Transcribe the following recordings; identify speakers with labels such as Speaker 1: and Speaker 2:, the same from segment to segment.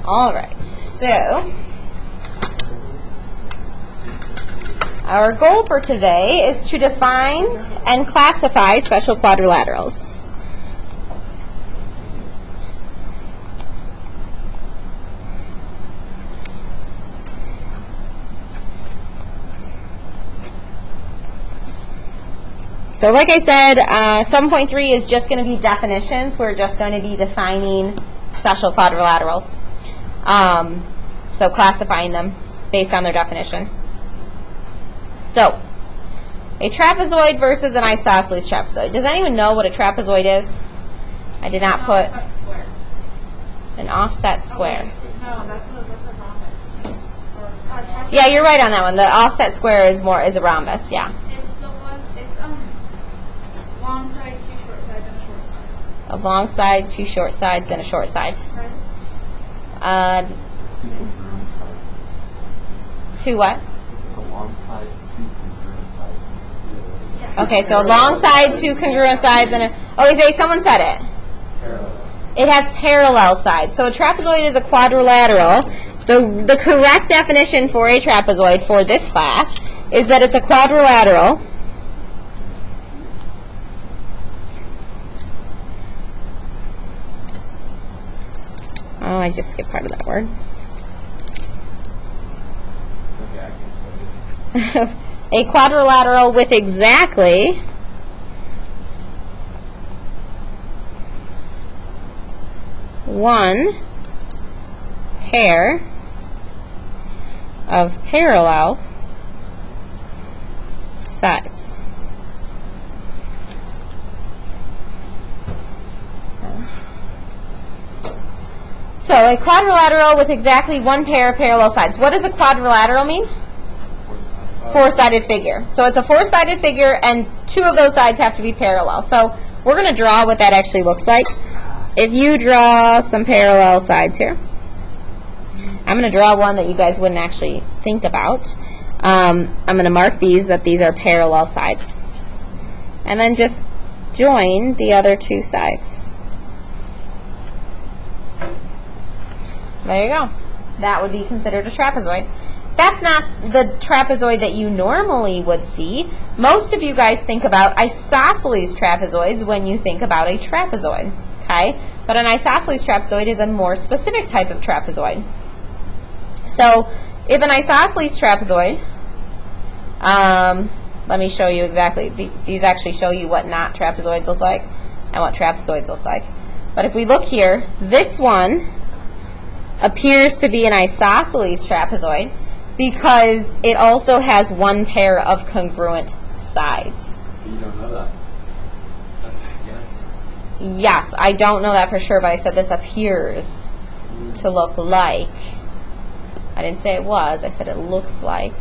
Speaker 1: All right, so our goal for today is to define and classify special quadrilaterals. So like I said, 7.3 is just going to be definitions. We're just going to be defining special quadrilaterals. So classifying them based on their definition. So, a trapezoid versus an isosceles trapezoid. Does anyone know what a trapezoid is? I did not put an offset square.
Speaker 2: No, that's a rhombus.
Speaker 1: Yeah, you're right on that one. The offset square is a rhombus. Yeah.
Speaker 2: It's the one. It's long side, two short sides, and a short side.
Speaker 1: A long side, two short sides, and a short side.
Speaker 2: Right.
Speaker 1: Two what?
Speaker 3: It's a long side, two congruent sides.
Speaker 2: Yes.
Speaker 1: Okay, so a long side, two congruent sides, and someone said it.
Speaker 3: Parallel.
Speaker 1: It has parallel sides. So a trapezoid is a quadrilateral. The correct definition for a trapezoid for this class is that it's a quadrilateral I just skipped part of that word.
Speaker 3: Okay, I can explain it.
Speaker 1: A quadrilateral with exactly one pair of parallel sides. So a quadrilateral with exactly one pair of parallel sides. What does a quadrilateral mean? Four-sided figure. So it's a four-sided figure, and two of those sides have to be parallel. So we're going to draw what that actually looks like. If you draw some parallel sides here, I'm going to draw one that you guys wouldn't actually think about. I'm going to mark that these are parallel sides. And then just join the other two sides. There you go. That would be considered a trapezoid. That's not the trapezoid that you normally would see. Most of you guys think about isosceles trapezoids when you think about a trapezoid. Okay? But an isosceles trapezoid is a more specific type of trapezoid. So, if an isosceles trapezoid, let me show you exactly. These actually show you what not trapezoids look like and what trapezoids look like. But if we look here, this one appears to be an isosceles trapezoid because it also has one pair of congruent sides.
Speaker 3: You don't know that. That's a guess.
Speaker 1: Yes, I don't know that for sure, but I said this appears to look like. I didn't say it was, I said it looks like,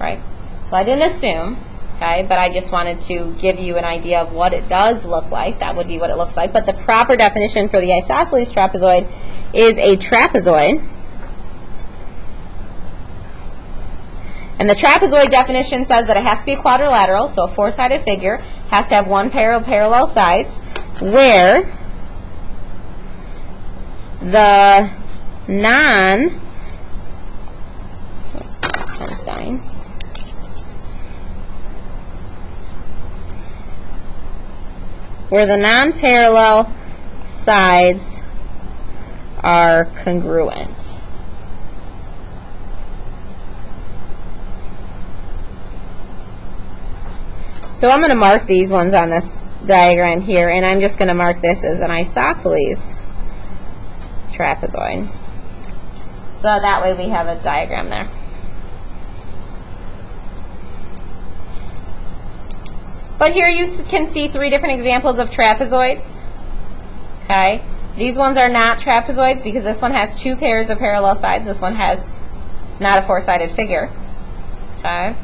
Speaker 1: right? So I didn't assume, okay, but I just wanted to give you an idea of what it does look like. That would be what it looks like. But the proper definition for the isosceles trapezoid is a trapezoid. And the trapezoid definition says that it has to be a quadrilateral, so a four-sided figure, has to have one pair of parallel sides, where the non-parallel sides are congruent. So I'm going to mark these ones on this diagram here, and I'm just going to mark this as an isosceles trapezoid. So that way we have a diagram there. But here you can see three different examples of trapezoids. Okay, these ones are not trapezoids because this one has two pairs of parallel sides. This one it's not a four-sided figure. Okay.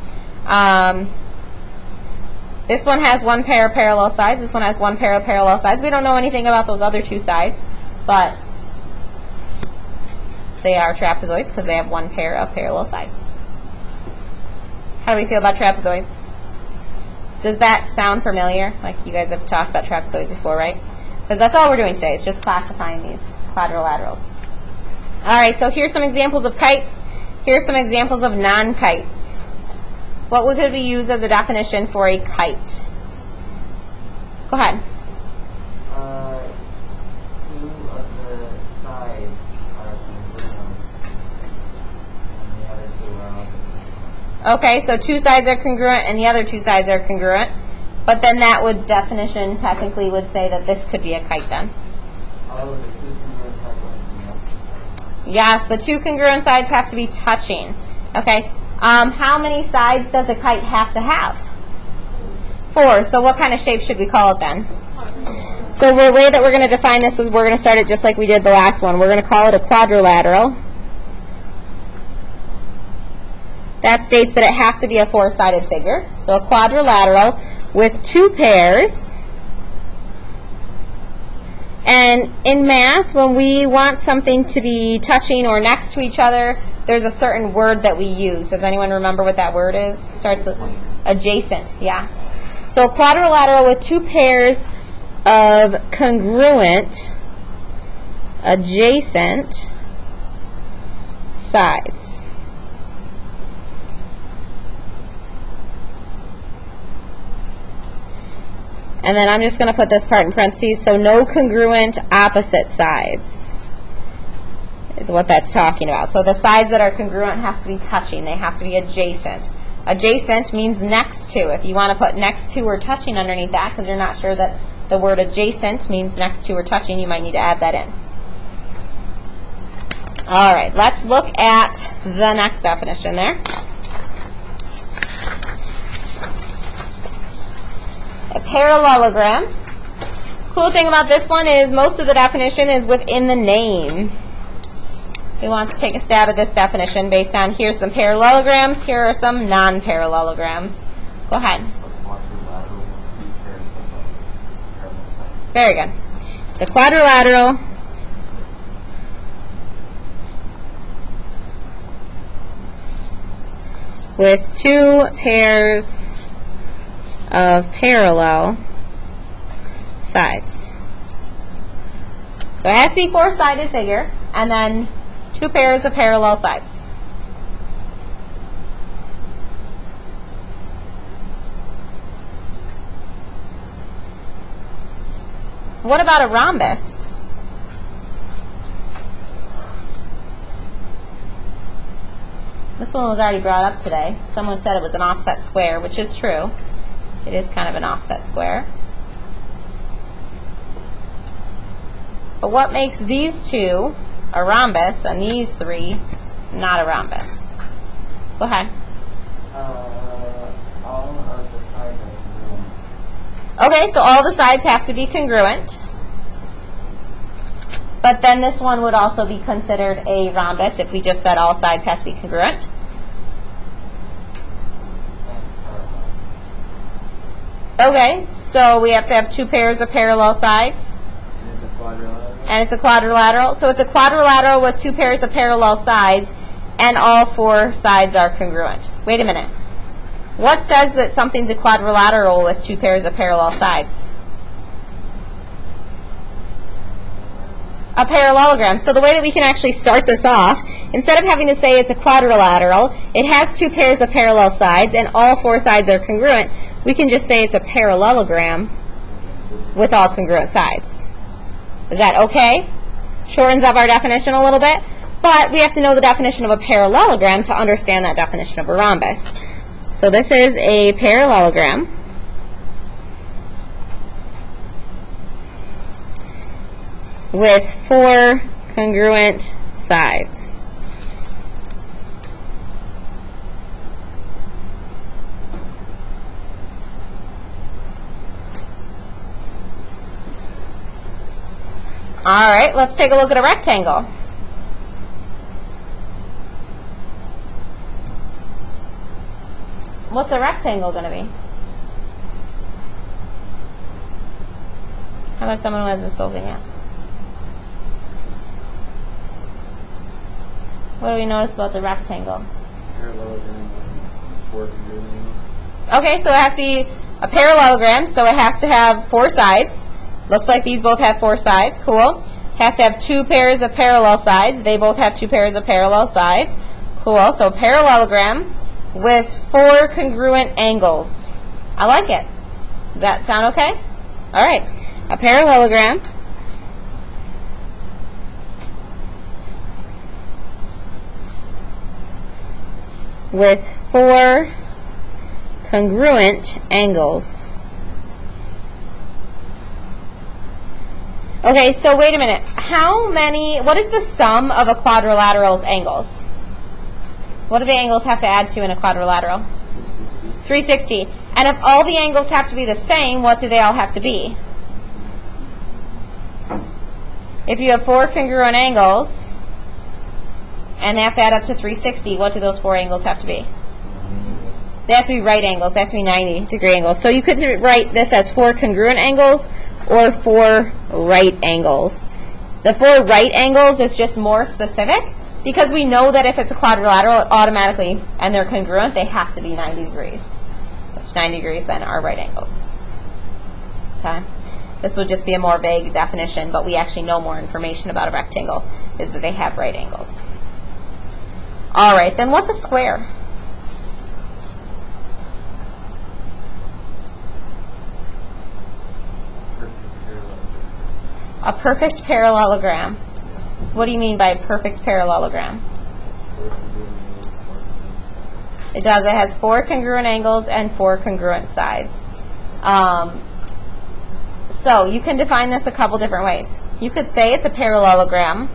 Speaker 1: This one has one pair of parallel sides. This one has one pair of parallel sides. We don't know anything about those other two sides, but they are trapezoids because they have one pair of parallel sides. How do we feel about trapezoids? Does that sound familiar? Like you guys have talked about trapezoids before, right? Because that's all we're doing today. It's just classifying these quadrilaterals. All right, so here's some examples of kites. Here's some examples of non-kites. What could we use as a definition for a kite? Go ahead.
Speaker 4: Two of the sides are congruent, and the other two are also congruent.
Speaker 1: Okay, so two sides are congruent and the other two sides are congruent. But then that would definition technically would say that this could be a kite then.
Speaker 4: Oh, the two congruent sides are congruent.
Speaker 1: Yes, the two congruent sides have to be touching. Okay. How many sides does a kite have to have? 4. So what kind of shape should we call it then? So the way that we're going to define this is we're going to start it just like we did the last one. We're going to call it a quadrilateral. That states that it has to be a 4-sided figure. So a quadrilateral with 2 pairs. And in math, when we want something to be touching or next to each other, there's a certain word that we use. Does anyone remember what that word is? Starts with adjacent, yes. So a quadrilateral with 2 pairs of congruent adjacent sides. And then I'm just going to put this part in parentheses, so no congruent opposite sides is what that's talking about. So the sides that are congruent have to be touching. They have to be adjacent. Adjacent means next to. If you want to put next to or touching underneath that because you're not sure that the word adjacent means next to or touching, you might need to add that in. All right, let's look at the next definition there. A parallelogram. Cool thing about this one is most of the definition is within the name. We want to take a stab at this definition based on here's some parallelograms, here are some non-parallelograms. Go ahead.
Speaker 3: A quadrilateral with 2 pairs of parallel sides.
Speaker 1: Very good. It's a quadrilateral with 2 pairs of parallel sides. So it has to be 4-sided figure and then 2 pairs of parallel sides. What about a rhombus? This one was already brought up today. Someone said it was an offset square, which is true. It is kind of an offset square. But what makes these 2 a rhombus and these 3 not a rhombus? Go ahead.
Speaker 4: All of the sides are congruent.
Speaker 1: Okay, so all the sides have to be congruent. But then this one would also be considered a rhombus if we just said all sides have to be congruent. Okay, so we have to have 2 pairs of parallel sides.
Speaker 3: And it's a quadrilateral.
Speaker 1: And it's a quadrilateral. So it's a quadrilateral with 2 pairs of parallel sides, and all 4 sides are congruent. Wait a minute. What says that something's a quadrilateral with 2 pairs of parallel sides? A parallelogram. So the way that we can actually start this off, instead of having to say it's a quadrilateral, it has 2 pairs of parallel sides, and all 4 sides are congruent, we can just say it's a parallelogram with all congruent sides. Is that okay? Shortens up our definition a little bit, but we have to know the definition of a parallelogram to understand that definition of a rhombus. So this is a parallelogram with 4 congruent sides. All right, let's take a look at a rectangle. What's a rectangle going to be? How about someone who hasn't spoken yet? What do we notice about the rectangle?
Speaker 3: Parallelogram with 4 congruent angles.
Speaker 1: Okay, so it has to be a parallelogram, so it has to have 4 sides. Looks like these both have 4 sides. Cool. has to have 2 pairs of parallel sides. They both have 2 pairs of parallel sides. Cool. So parallelogram with 4 congruent angles. I like it. Does that sound okay? All right. A parallelogram with 4 congruent angles. Okay, so wait a minute. What is the sum of a quadrilateral's angles? What do the angles have to add to in a quadrilateral? 360. And if all the angles have to be the same, what do they all have to be? If you have 4 congruent angles, and they have to add up to 360, what do those 4 angles have to be? They have to be right angles. They have to be 90-degree angles. So you could write this as 4 congruent angles or 4 right angles. The 4 right angles is just more specific because we know that if it's a quadrilateral, it automatically, and they're congruent, they have to be 90 degrees, which 90 degrees then are right angles. Okay? This would just be a more vague definition, but we actually know more information about a rectangle, is that they have right angles. All right, then what's a square? A perfect parallelogram. What do you mean by a perfect parallelogram? It does. It has 4 congruent angles and 4 congruent sides. So you can define this a couple different ways. You could say it's a parallelogram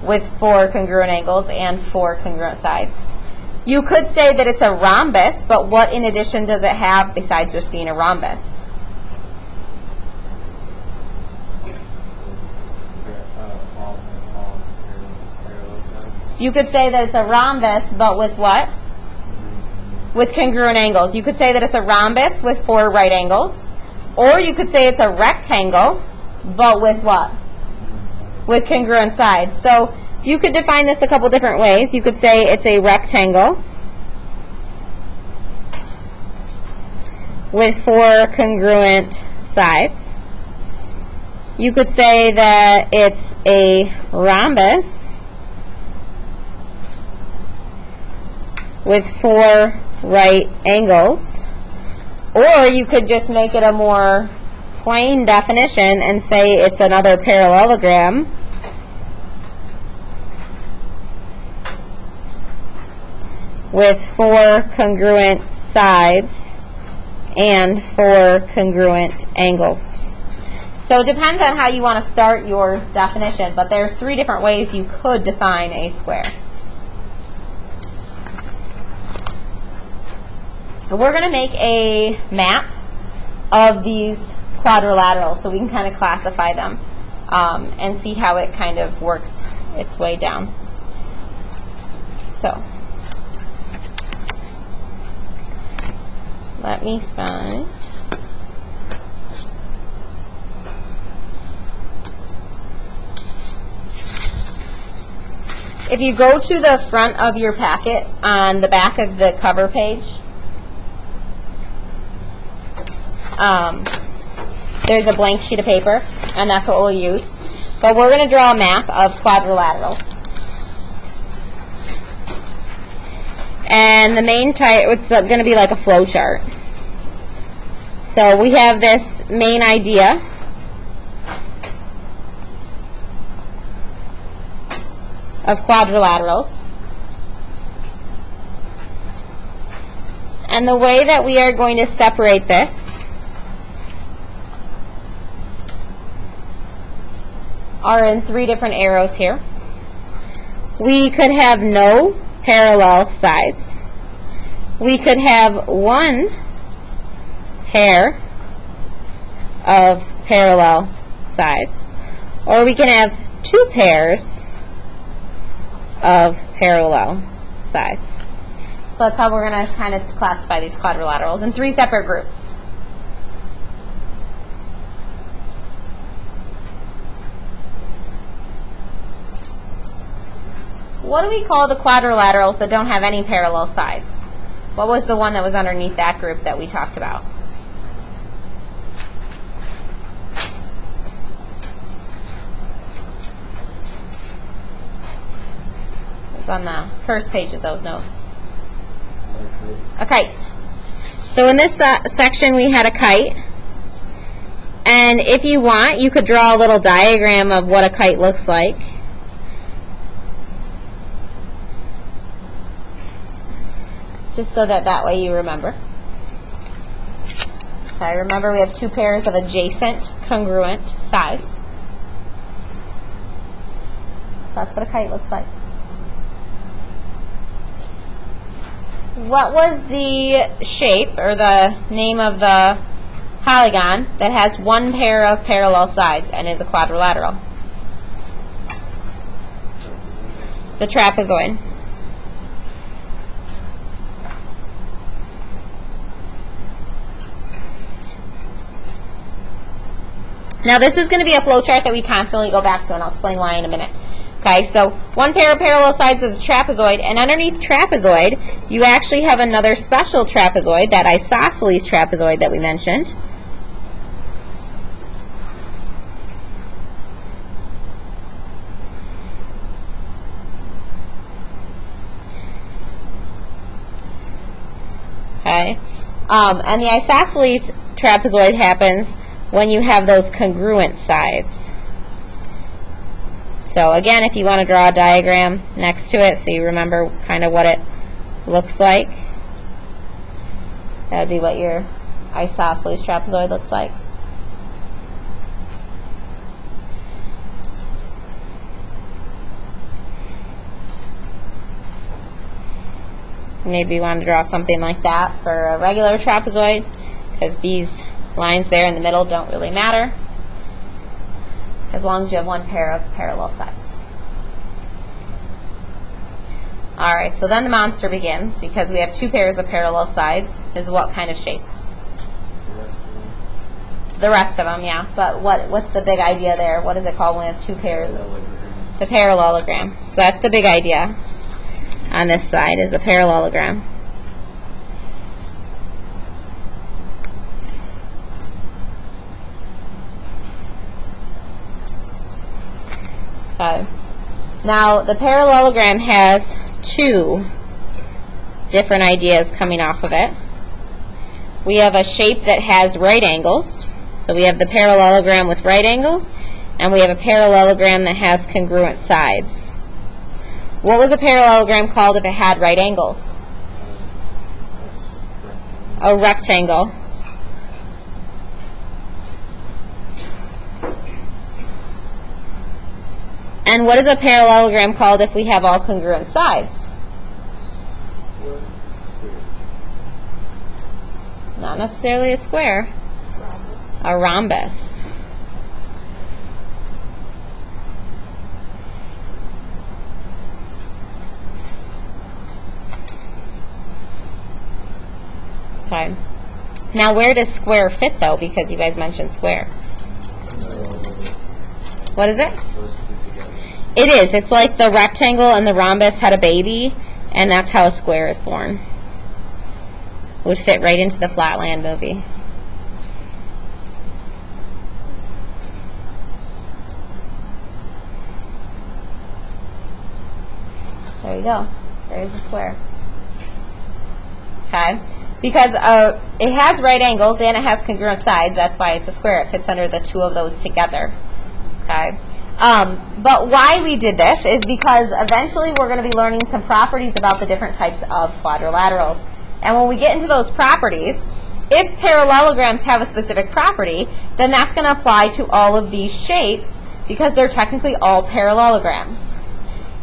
Speaker 1: with 4 congruent angles and 4 congruent sides. You could say that it's a rhombus, but what in addition does it have besides just being a rhombus? You could say that it's a rhombus, but with what? With congruent angles. You could say that it's a rhombus with 4 right angles. Or you could say it's a rectangle, but with what? With congruent sides. So you could define this a couple different ways. You could say it's a rectangle with 4 congruent sides. You could say that it's a rhombus with 4 right angles. Or you could just make it a more plain definition and say it's another parallelogram with 4 congruent sides and 4 congruent angles. So it depends on how you want to start your definition, but there's 3 different ways you could define a square. We're going to make a map of these quadrilaterals so we can kind of classify them and see how it kind of works its way down. So, let me find. If you go to the front of your packet on the back of the cover page, there's a blank sheet of paper, and that's what we'll use. But we're going to draw a map of quadrilaterals. And the main type, it's going to be like a flow chart. So we have this main idea. Of quadrilaterals. And the way that we are going to separate this are in 3 different arrows here. We could have no parallel sides. We could have 1 pair of parallel sides. Or we can have 2 pairs of parallel sides. So that's how we're going to kind of classify these quadrilaterals in 3 separate groups. What do we call the quadrilaterals that don't have any parallel sides? What was the one that was underneath that group that we talked about? It's on the first page of those notes. Okay. So in this section we had a kite. And if you want, you could draw a little diagram of what a kite looks like. Just so that way you remember. Okay, remember we have two pairs of adjacent, congruent sides. So that's what a kite looks like. What was the shape or the name of the polygon that has one pair of parallel sides and is a quadrilateral? The trapezoid. Now this is going to be a flow chart that we constantly go back to, and I'll explain why in a minute. Okay, so one pair of parallel sides is a trapezoid, and underneath trapezoid, you actually have another special trapezoid, that isosceles trapezoid that we mentioned. Okay, and the isosceles trapezoid happens when you have those congruent sides. So again, if you want to draw a diagram next to it so you remember kind of what it looks like, that would be what your isosceles trapezoid looks like. Maybe you want to draw something like that for a regular trapezoid, because these lines there in the middle don't really matter, as long as you have one pair of parallel sides. Alright, so then the monster begins, because we have two pairs of parallel sides. Is what kind of shape? The rest of them, yeah. But what's the big idea there? What is it called when we have two pairs? The parallelogram. So that's the big idea on this side, is a parallelogram. Okay. Now, the parallelogram has two different ideas coming off of it. We have a shape that has right angles. So we have the parallelogram with right angles, and we have a parallelogram that has congruent sides. What was a parallelogram called if it had right angles? A rectangle. And what is a parallelogram called if we have all congruent sides? Not necessarily a square. A rhombus. Okay. Now where does square fit though? Because you guys mentioned square. What is it? It is. It's like the rectangle and the rhombus had a baby, and that's how a square is born. It would fit right into the Flatland movie. There you go. There's a square. Okay? Because it has right angles and it has congruent sides, that's why it's a square. It fits under the two of those together. Okay? But why we did this is because eventually we're going to be learning some properties about the different types of quadrilaterals. And when we get into those properties, if parallelograms have a specific property, then that's going to apply to all of these shapes because they're technically all parallelograms.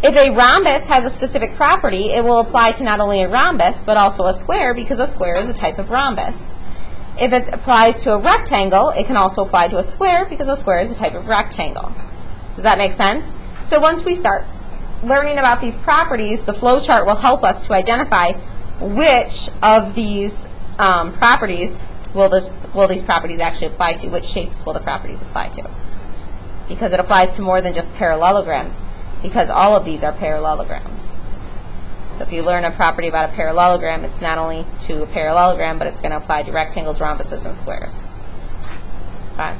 Speaker 1: If a rhombus has a specific property, it will apply to not only a rhombus, but also a square, because a square is a type of rhombus. If it applies to a rectangle, it can also apply to a square, because a square is a type of rectangle. Does that make sense? So once we start learning about these properties, the flow chart will help us to identify which of these properties will these properties actually apply to, which shapes will the properties apply to. Because it applies to more than just parallelograms, because all of these are parallelograms. So if you learn a property about a parallelogram, it's not only to a parallelogram, but it's going to apply to rectangles, rhombuses, and squares. Okay.